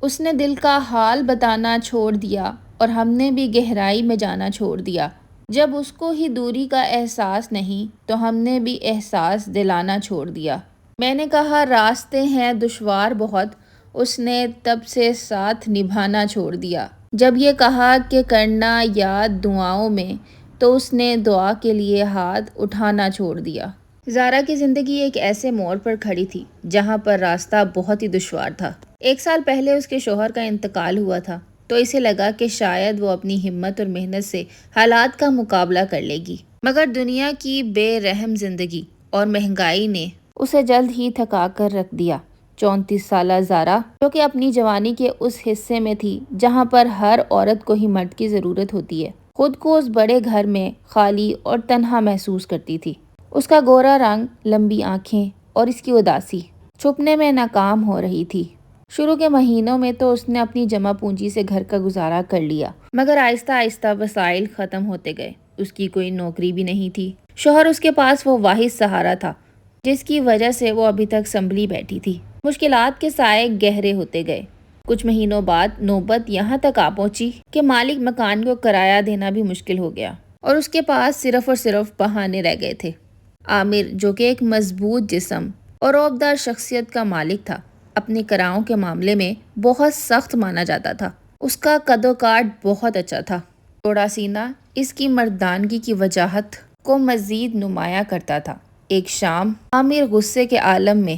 اس نے دل کا حال بتانا چھوڑ دیا اور ہم نے بھی گہرائی میں جانا چھوڑ دیا۔ جب اس کو ہی دوری کا احساس نہیں تو ہم نے بھی احساس دلانا چھوڑ دیا۔ میں نے کہا راستے ہیں دشوار بہت، اس نے تب سے ساتھ نبھانا چھوڑ دیا۔ جب یہ کہا کہ کرنا یاد دعاؤں میں تو اس نے دعا کے لیے ہاتھ اٹھانا چھوڑ دیا۔ زارا کی زندگی ایک ایسے موڑ پر کھڑی تھی جہاں پر راستہ بہت ہی دشوار تھا۔ 1 سال پہلے اس کے شوہر کا انتقال ہوا تھا تو اسے لگا کہ شاید وہ اپنی ہمت اور محنت سے حالات کا مقابلہ کر لے گی، مگر دنیا کی بے رحم زندگی اور مہنگائی نے اسے جلد ہی تھکا کر رکھ دیا۔ 34 سالہ زارا، جو کہ اپنی جوانی کے اس حصے میں تھی جہاں پر ہر عورت کو ہی مرد کی ضرورت ہوتی ہے، خود کو اس بڑے گھر میں خالی اور تنہا محسوس کرتی تھی۔ اس کا گورا رنگ، لمبی آنکھیں اور اس کی اداسی چھپنے میں ناکام ہو رہی تھی۔ شروع کے مہینوں میں تو اس نے اپنی جمع پونجی سے گھر کا گزارا کر لیا، مگر آہستہ آہستہ وسائل ختم ہوتے گئے۔ اس کی کوئی نوکری بھی نہیں تھی۔ شوہر اس کے پاس وہ واحد سہارا تھا جس کی وجہ سے وہ ابھی تک سنبھلی بیٹھی تھی۔ مشکلات کے سائے گہرے ہوتے گئے۔ کچھ مہینوں بعد نوبت یہاں تک آ پہنچی کہ مالک مکان کو کرایہ دینا بھی مشکل ہو گیا اور اس کے پاس صرف اور صرف بہانے رہ گئے تھے۔ عامر، جو کہ ایک مضبوط جسم اور عہدیدار شخصیت کا مالک تھا، اپنے کراؤں کے معاملے میں بہت سخت مانا جاتا تھا۔ اس کا قد و قامت بہت اچھا تھا۔ چوڑا سینہ اس کی مردانگی کی وجاہت کو مزید نمایاں کرتا تھا۔ ایک شام عامر غصے کے عالم میں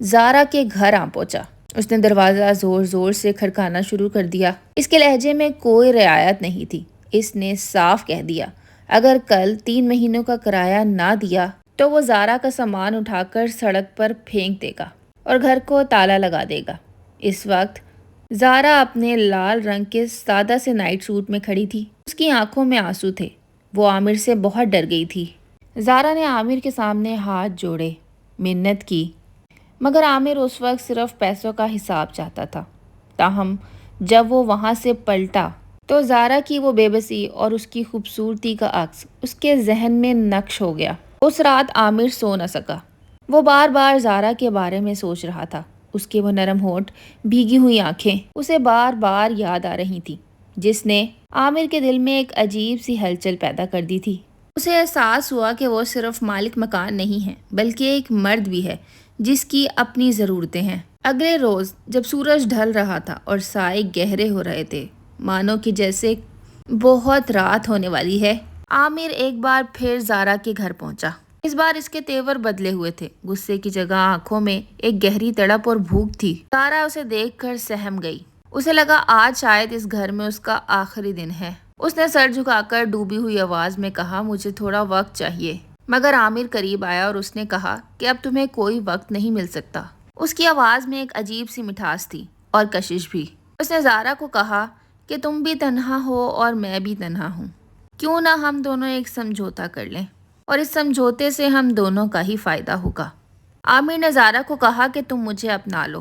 زارا کے گھر آ پہنچا۔ اس نے دروازہ زور زور سے کھڑکانا شروع کر دیا۔ اس کے لہجے میں کوئی رعایت نہیں تھی۔ اس نے صاف کہہ دیا اگر کل 3 مہینوں کا کرایہ نہ دیا تو وہ زارا کا سامان اٹھا کر سڑک پر پھینک دے گا اور گھر کو تالا لگا دے گا۔ اس وقت زارا اپنے لال رنگ کے سادہ سے نائٹ سوٹ میں کھڑی تھی۔ اس کی آنکھوں میں آنسو تھے۔ وہ عامر سے بہت ڈر گئی تھی۔ زارا نے عامر کے سامنے ہاتھ جوڑے، منت کی، مگر عامر اس وقت صرف پیسوں کا حساب چاہتا تھا۔ تاہم جب وہ وہاں سے پلٹا تو زارا کی وہ بے بسی اور اس کی خوبصورتی کا عکس اس کے ذہن میں نقش ہو گیا۔ اس رات عامر سو نہ سکا۔ وہ بار بار زارا کے بارے میں سوچ رہا تھا۔ اس کے وہ نرم ہونٹ، بھیگی ہوئی آنکھیں اسے بار بار یاد آ رہی تھیں، جس نے عامر کے دل میں ایک عجیب سی ہلچل پیدا کر دی تھی۔ اسے احساس ہوا کہ وہ صرف مالک مکان نہیں ہے بلکہ ایک مرد بھی ہے جس کی اپنی ضرورتیں ہیں۔ اگلے روز جب سورج ڈھل رہا تھا اور سائے گہرے ہو رہے تھے، مانو کہ جیسے بہت رات ہونے والی ہے، عامر ایک بار پھر زارا کے گھر پہنچا۔ اس بار اس کے تیور بدلے ہوئے تھے۔ غصے کی جگہ آنکھوں میں ایک گہری تڑپ اور بھوک تھی۔ زارا اسے دیکھ کر سہم گئی۔ اسے لگا آج شاید اس گھر میں اس کا آخری دن ہے۔ اس نے سر جھکا کر ڈوبی ہوئی آواز میں کہا مجھے تھوڑا وقت چاہیے، مگر عامر قریب آیا اور اس نے کہا کہ اب تمہیں کوئی وقت نہیں مل سکتا۔ اس کی آواز میں ایک عجیب سی مٹھاس تھی اور کشش بھی۔ اس نے زارا کو کہا کہ تم بھی تنہا ہو اور میں بھی تنہا ہوں، کیوں نہ ہم دونوں ایک سمجھوتا کر لیں اور اس سمجھوتے سے ہم دونوں کا ہی فائدہ ہوگا۔ عامر نے زارا کو کہا کہ تم مجھے اپنا لو،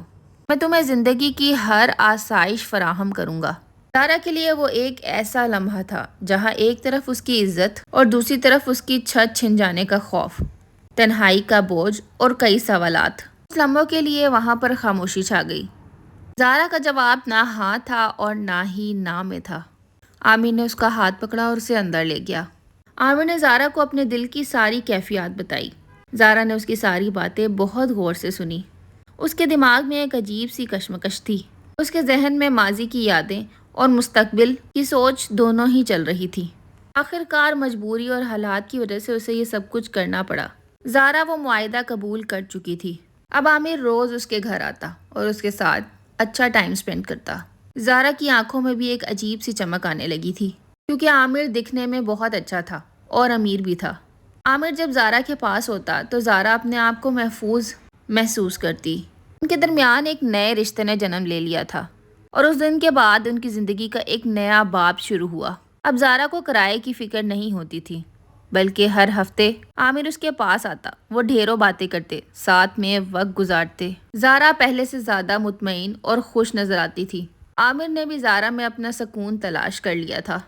میں تمہیں زندگی کی ہر آسائش فراہم کروں گا۔ زارا کے لیے وہ ایک ایسا لمحہ تھا جہاں ایک طرف اس کی عزت اور دوسری طرف اس کی چھت چھن جانے کا خوف، تنہائی کا بوجھ اور کئی سوالات۔ اس لمحوں کے لیے وہاں پر خاموشی چھا گئی۔ زارا کا جواب نہ ہاں تھا اور نہ ہی نہ میں تھا۔ عامر نے اس کا ہاتھ پکڑا اور اسے اندر لے گیا۔ عامر نے زارا کو اپنے دل کی ساری کیفیات بتائی۔ زارا نے اس کی ساری باتیں بہت غور سے سنی۔ اس کے دماغ میں ایک عجیب سی کشمکش تھی۔ اس کے ذہن میں ماضی کی یادیں اور مستقبل کی سوچ دونوں ہی چل رہی تھی۔ آخر کار مجبوری اور حالات کی وجہ سے اسے یہ سب کچھ کرنا پڑا۔ زارا وہ معاہدہ قبول کر چکی تھی۔ اب عامر روز اس کے گھر آتا اور اس کے ساتھ اچھا ٹائم سپینڈ کرتا۔ زارا کی آنکھوں میں بھی ایک عجیب سی چمک آنے لگی تھی، کیونکہ عامر دکھنے میں بہت اچھا تھا اور امیر بھی تھا۔ عامر جب زارا کے پاس ہوتا تو زارا اپنے آپ کو محفوظ محسوس کرتی۔ ان کے درمیان ایک نئے رشتے نے جنم لے لیا تھا اور اس دن کے بعد ان کی زندگی کا ایک نیا باب شروع ہوا۔ اب زارا کو کرائے کی فکر نہیں ہوتی تھی، بلکہ ہر ہفتے عامر اس کے پاس آتا۔ وہ ڈھیروں باتیں کرتے، ساتھ میں وقت گزارتے۔ زارا پہلے سے زیادہ مطمئن اور خوش نظر آتی تھی۔ عامر نے بھی زارا میں اپنا سکون تلاش کر لیا تھا۔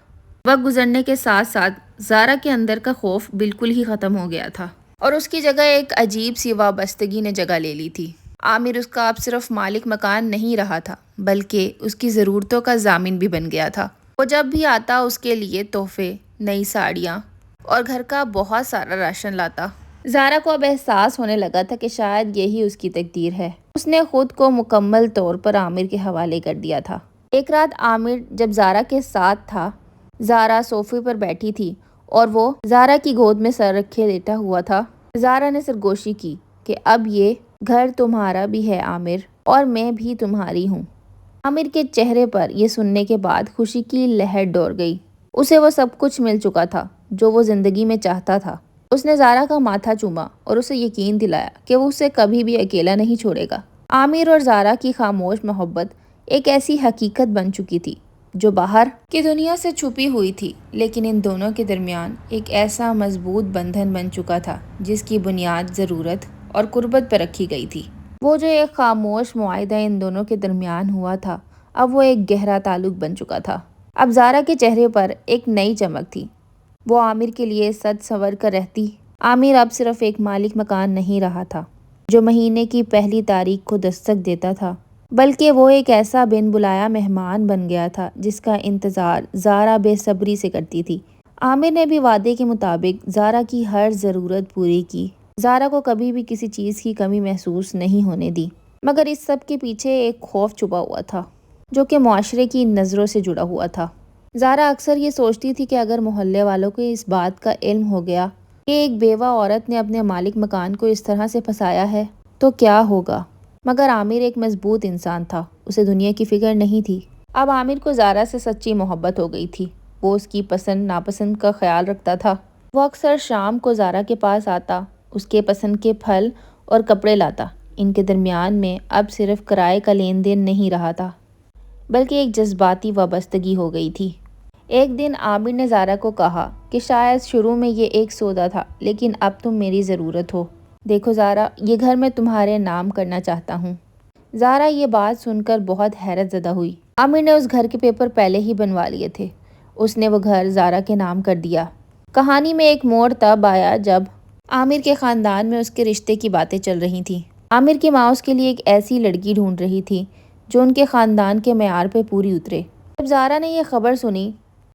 وقت گزرنے کے ساتھ ساتھ زارا کے اندر کا خوف بالکل ہی ختم ہو گیا تھا اور اس کی جگہ ایک عجیب سی وابستگی نے جگہ لے لی تھی۔ عامر اس کا اب صرف مالک مکان نہیں رہا تھا بلکہ اس کی ضرورتوں کا ضامن بھی بن گیا تھا۔ وہ جب بھی آتا اس کے لیے تحفے، نئی ساڑیاں اور گھر کا بہت سارا راشن لاتا۔ زارا کو اب احساس ہونے لگا تھا کہ شاید یہی اس کی تقدیر ہے۔ اس نے خود کو مکمل طور پر عامر کے حوالے کر دیا تھا۔ ایک رات عامر جب زارا کے ساتھ تھا، زارا صوفے پر بیٹھی تھی اور وہ زارا کی گود میں سر رکھے لیٹا ہوا تھا۔ زارا نے سرگوشی کی کہ اب یہ گھر تمہارا بھی ہے عامر، اور میں بھی تمہاری ہوں۔ عامر کے چہرے پر یہ سننے کے بعد خوشی کی لہر دوڑ گئی۔ اسے وہ سب کچھ مل چکا تھا جو وہ زندگی میں چاہتا تھا۔ اس نے زارا کا ماتھا چوما اور اسے یقین دلایا کہ وہ اسے کبھی بھی اکیلا نہیں چھوڑے گا۔ عامر اور زارا کی خاموش محبت ایک ایسی حقیقت بن چکی تھی جو باہر کی دنیا سے چھپی ہوئی تھی، لیکن ان دونوں کے درمیان ایک ایسا مضبوط بندھن بن چکا تھا جس کی بنیاد ضرورت اور قربت پر رکھی گئی تھی۔ وہ جو ایک خاموش معاہدہ ان دونوں کے درمیان ہوا تھا، اب وہ ایک گہرا تعلق بن چکا تھا۔ اب زارا کے چہرے پر ایک نئی چمک تھی۔ وہ عامر کے لیے سج سنور کر رہتی۔ عامر اب صرف ایک مالک مکان نہیں رہا تھا جو مہینے کی پہلی تاریخ کو دستک دیتا تھا، بلکہ وہ ایک ایسا بن بلایا مہمان بن گیا تھا جس کا انتظار زارا بے صبری سے کرتی تھی۔ عامر نے بھی وعدے کے مطابق زارا کی ہر ضرورت پوری کی۔ زارا کو کبھی بھی کسی چیز کی کمی محسوس نہیں ہونے دی، مگر اس سب کے پیچھے ایک خوف چھپا ہوا تھا جو کہ معاشرے کی نظروں سے جڑا ہوا تھا۔ زارا اکثر یہ سوچتی تھی کہ اگر محلے والوں کو اس بات کا علم ہو گیا کہ ایک بیوہ عورت نے اپنے مالک مکان کو اس طرح سے پھنسایا ہے تو کیا ہوگا۔ مگر عامر ایک مضبوط انسان تھا، اسے دنیا کی فکر نہیں تھی۔ اب عامر کو زارا سے سچی محبت ہو گئی تھی۔ وہ اس کی پسند ناپسند کا خیال رکھتا تھا۔ وہ اکثر شام کو زارا کے پاس آتا، اس کے پسند کے پھل اور کپڑے لاتا۔ ان کے درمیان میں اب صرف کرائے کا لین دین نہیں رہا تھا بلکہ ایک جذباتی وابستگی ہو گئی تھی۔ ایک دن عامر نے زارا کو کہا کہ شاید شروع میں یہ ایک سودا تھا، لیکن اب تم میری ضرورت ہو۔ دیکھو زارا، یہ گھر میں تمہارے نام کرنا چاہتا ہوں۔ زارا یہ بات سن کر بہت حیرت زدہ ہوئی۔ عامر نے اس گھر کے پیپر پہلے ہی بنوا لیے تھے۔ اس نے وہ گھر زارا کے نام کر دیا۔ کہانی میں ایک موڑ تب آیا جب عامر کے خاندان میں اس کے رشتے کی باتیں چل رہی تھیں۔ عامر کی ماں اس کے لیے ایک ایسی لڑکی ڈھونڈ رہی تھی جو ان کے خاندان کے معیار پہ پوری اترے۔ جب زارا نے یہ خبر سنی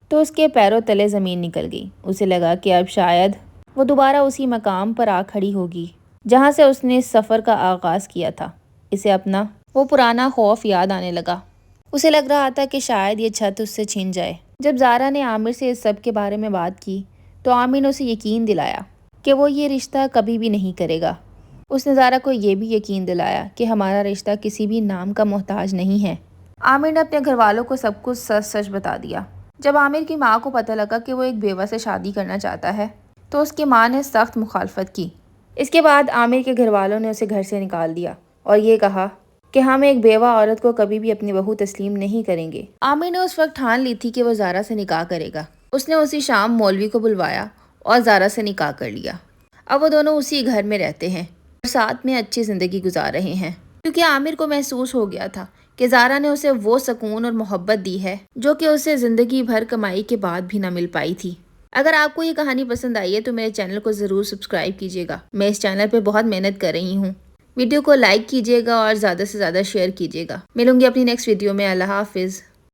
تو اس کے پیروں تلے زمین نکل گئی۔ اسے لگا کہ اب شاید وہ دوبارہ اسی مقام پر آ کھڑی ہوگی جہاں سے اس نے اس سفر کا آغاز کیا تھا۔ اسے اپنا وہ پرانا خوف یاد آنے لگا۔ اسے لگ رہا تھا کہ شاید یہ چھت اس سے چھن جائے۔ جب زارا نے عامر سے اس سب کے بارے میں بات کی تو عامر نے اسے یقین دلایا کہ وہ یہ رشتہ کبھی بھی نہیں کرے گا۔ اس نے زارا کو یہ بھی یقین دلایا کہ ہمارا رشتہ کسی بھی نام کا محتاج نہیں ہے۔ عامر نے اپنے گھر والوں کو سب کچھ سچ سچ بتا دیا۔ جب عامر کی ماں کو پتہ لگا کہ وہ ایک بیوہ سے شادی کرنا چاہتا ہے تو اس کی ماں نے سخت مخالفت کی۔ اس کے بعد عامر کے گھر والوں نے اسے گھر سے نکال دیا اور یہ کہا کہ ہم ایک بیوہ عورت کو کبھی بھی اپنی بہو تسلیم نہیں کریں گے۔ عامر نے اس وقت ٹھان لی تھی کہ وہ زارا سے نکاح کرے گا۔ اس نے اسی شام مولوی کو بلوایا اور زارا سے نکاح کر لیا۔ اب وہ دونوں اسی گھر میں رہتے ہیں اور ساتھ میں اچھی زندگی گزار رہے ہیں، کیونکہ عامر کو محسوس ہو گیا تھا کہ زارا نے اسے وہ سکون اور محبت دی ہے جو کہ اسے زندگی بھر کمائی کے بعد بھی نہ مل پائی تھی۔ اگر آپ کو یہ کہانی پسند آئی ہے تو میرے چینل کو ضرور سبسکرائب کیجیے گا۔ میں اس چینل پہ بہت محنت کر رہی ہوں۔ ویڈیو کو لائک کیجیے گا اور زیادہ سے زیادہ شیئر کیجیے گا۔ ملوں گی اپنی نیکسٹ ویڈیو میں۔ اللہ حافظ۔